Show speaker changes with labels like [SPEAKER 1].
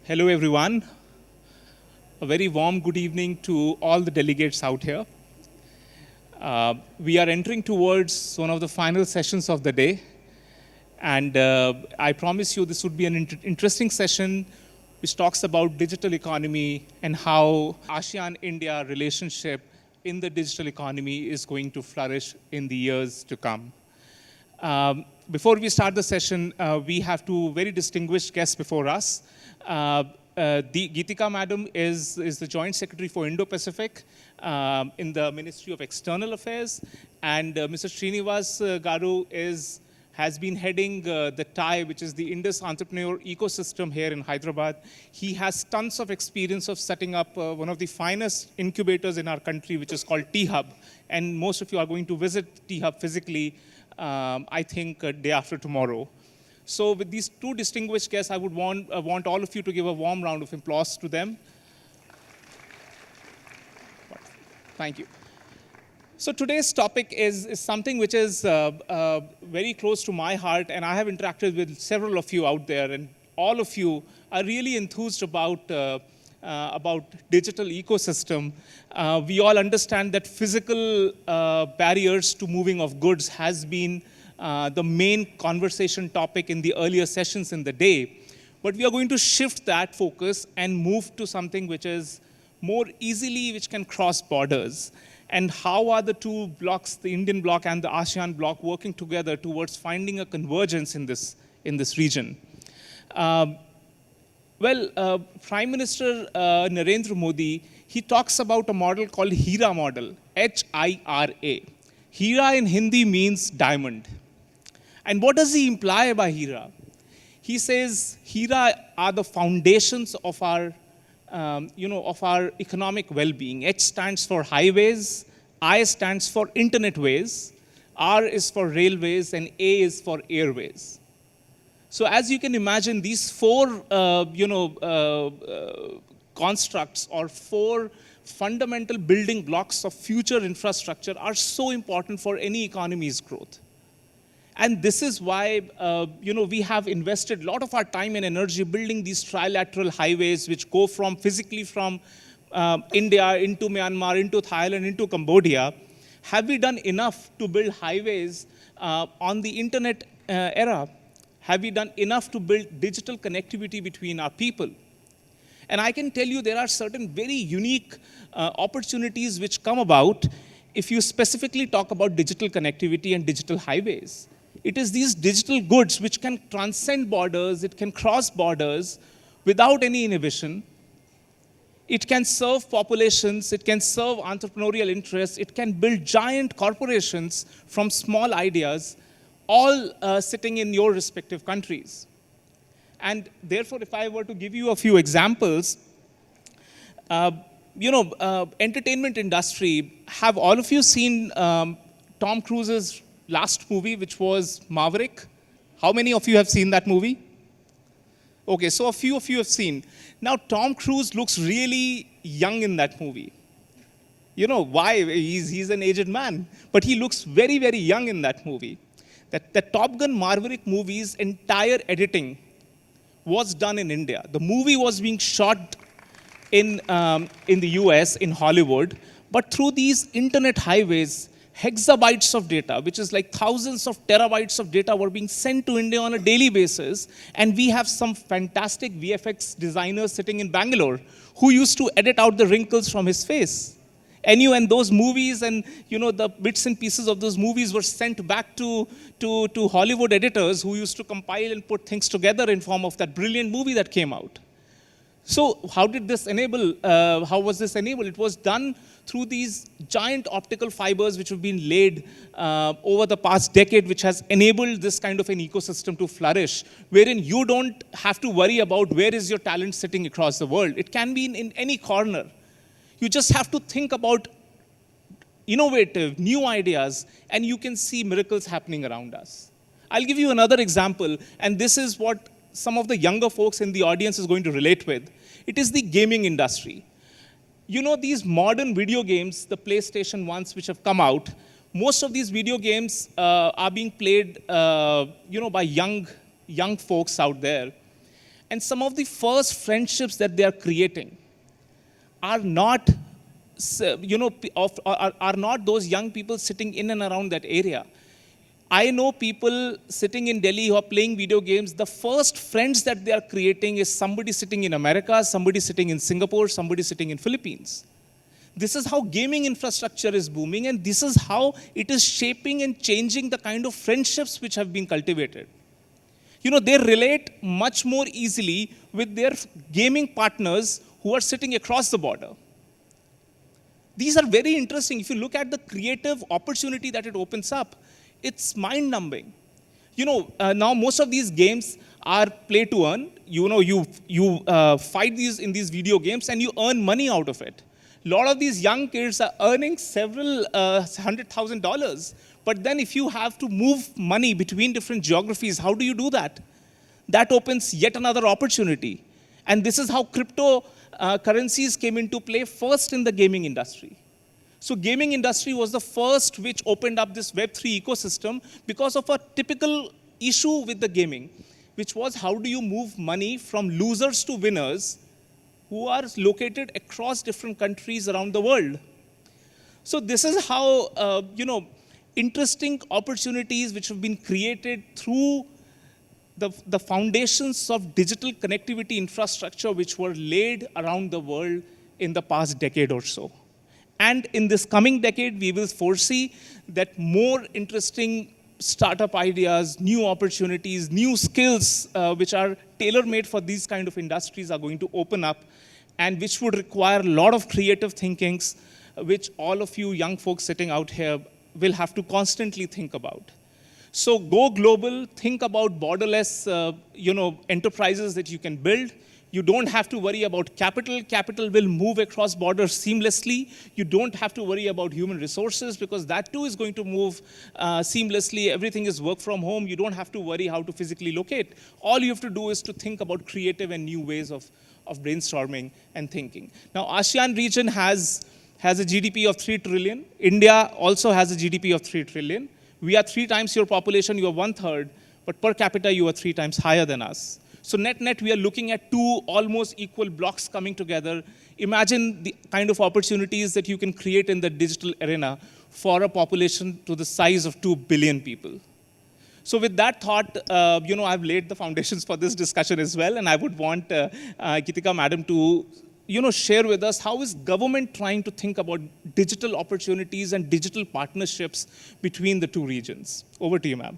[SPEAKER 1] Hello, everyone. A very warm good evening to all the delegates out here. We are entering towards one of the final sessions of the day. And I promise you this would be an interesting session which talks about digital economy and how ASEAN-India relationship in the digital economy is going to flourish in the years to come. Before we start the session, we have two very distinguished guests before us. Geetika Madam is the Joint Secretary for Indo-Pacific in the Ministry of External Affairs, and Mr. Srinivas Garu has been heading the TIE, which is the Indus Entrepreneur Ecosystem here in Hyderabad. He has tons of experience of setting up one of the finest incubators in our country, which is called T-Hub, and most of you are going to visit T-Hub physically, I think, day after tomorrow. So with these two distinguished guests, I would want all of you to give a warm round of applause to them. Thank you. So today's topic is something which is very close to my heart, and I have interacted with several of you out there, and all of you are really enthused about digital ecosystem. We all understand that physical barriers to moving of goods has been the main conversation topic in the earlier sessions in the day. But we are going to shift that focus and move to something which is more easily, which can cross borders. And how are the two blocks, the Indian bloc and the ASEAN bloc, working together towards finding a convergence in this region? Prime Minister Narendra Modi, he talks about a model called HIRA model, H-I-R-A. HIRA in Hindi means diamond. And what does he imply by HIRA? He says HIRA are the foundations of our, of our economic well-being. H stands for highways, I stands for internet ways, R is for railways, and A is for airways. So as you can imagine, these four, constructs or four fundamental building blocks of future infrastructure are so important for any economy's growth. And this is why, we have invested a lot of our time and energy building these trilateral highways which go physically from India into Myanmar, into Thailand, into Cambodia. Have we done enough to build highways on the internet era? Have we done enough to build digital connectivity between our people? And I can tell you there are certain very unique opportunities which come about if you specifically talk about digital connectivity and digital highways. It is these digital goods which can transcend borders, it can cross borders without any inhibition. It can serve populations, it can serve entrepreneurial interests, it can build giant corporations from small ideas, all sitting in your respective countries. And therefore, if I were to give you a few examples, entertainment industry, have all of you seen Tom Cruise's last movie, which was Maverick? How many of you have seen that movie? Okay, so a few of you have seen. Now, Tom Cruise looks really young in that movie. You know why? He's an aged man, but he looks very, very young in that movie. The Top Gun Maverick movie's entire editing was done in India. The movie was being shot in the US, in Hollywood, but through these internet highways, hexabytes of data, which is like thousands of terabytes of data, were being sent to India on a daily basis. And we have some fantastic VFX designers sitting in Bangalore who used to edit out the wrinkles from his face. And those movies and the bits and pieces of those movies were sent back to Hollywood editors who used to compile and put things together in form of that brilliant movie that came out. So how did this enable? How was this enabled? It was done through these giant optical fibers which have been laid over the past decade, which has enabled this kind of an ecosystem to flourish, wherein you don't have to worry about where is your talent sitting across the world. It can be in any corner. You just have to think about innovative, new ideas, and you can see miracles happening around us. I'll give you another example, and this is what some of the younger folks in the audience is going to relate with. It is the gaming industry. These modern video games, the PlayStation ones which have come out, most of these video games are being played, by young folks out there. And some of the first friendships that they are creating are not, are not those young people sitting in and around that area. I know people sitting in Delhi who are playing video games. The first friends that they are creating is somebody sitting in America, somebody sitting in Singapore, somebody sitting in Philippines. This is how gaming infrastructure is booming, and this is how it is shaping and changing the kind of friendships which have been cultivated. They relate much more easily with their gaming partners who are sitting across the border. These are very interesting. If you look at the creative opportunity that it opens up, it's mind-numbing. Now most of these games are play to earn. You fight in these video games and you earn money out of it. A lot of these young kids are earning several $100,000. But then if you have to move money between different geographies, how do you do that? That opens yet another opportunity. And this is how crypto currencies came into play first in the gaming industry. So gaming industry was the first which opened up this Web3 ecosystem because of a typical issue with the gaming, which was how do you move money from losers to winners who are located across different countries around the world. So this is how, interesting opportunities which have been created through the foundations of digital connectivity infrastructure which were laid around the world in the past decade or so. And in this coming decade, we will foresee that more interesting startup ideas, new opportunities, new skills which are tailor-made for these kind of industries are going to open up, and which would require a lot of creative thinkings, which all of you young folks sitting out here will have to constantly think about. So go global, think about borderless enterprises that you can build. You don't have to worry about capital. Capital will move across borders seamlessly. You don't have to worry about human resources because that too is going to move seamlessly. Everything is work from home. You don't have to worry how to physically locate. All you have to do is to think about creative and new ways of brainstorming and thinking. Now, ASEAN region has a GDP of 3 trillion. India also has a GDP of 3 trillion. We are 3 times your population, you are 1/3, but per capita you are 3 times higher than us. So net, we are looking at 2 almost equal blocks coming together. Imagine the kind of opportunities that you can create in the digital arena for a population to the size of 2 billion people. So with that thought, I've laid the foundations for this discussion as well, and I would want Geetika madam to share with us how is government trying to think about digital opportunities and digital partnerships between the two regions. Over to you, ma'am.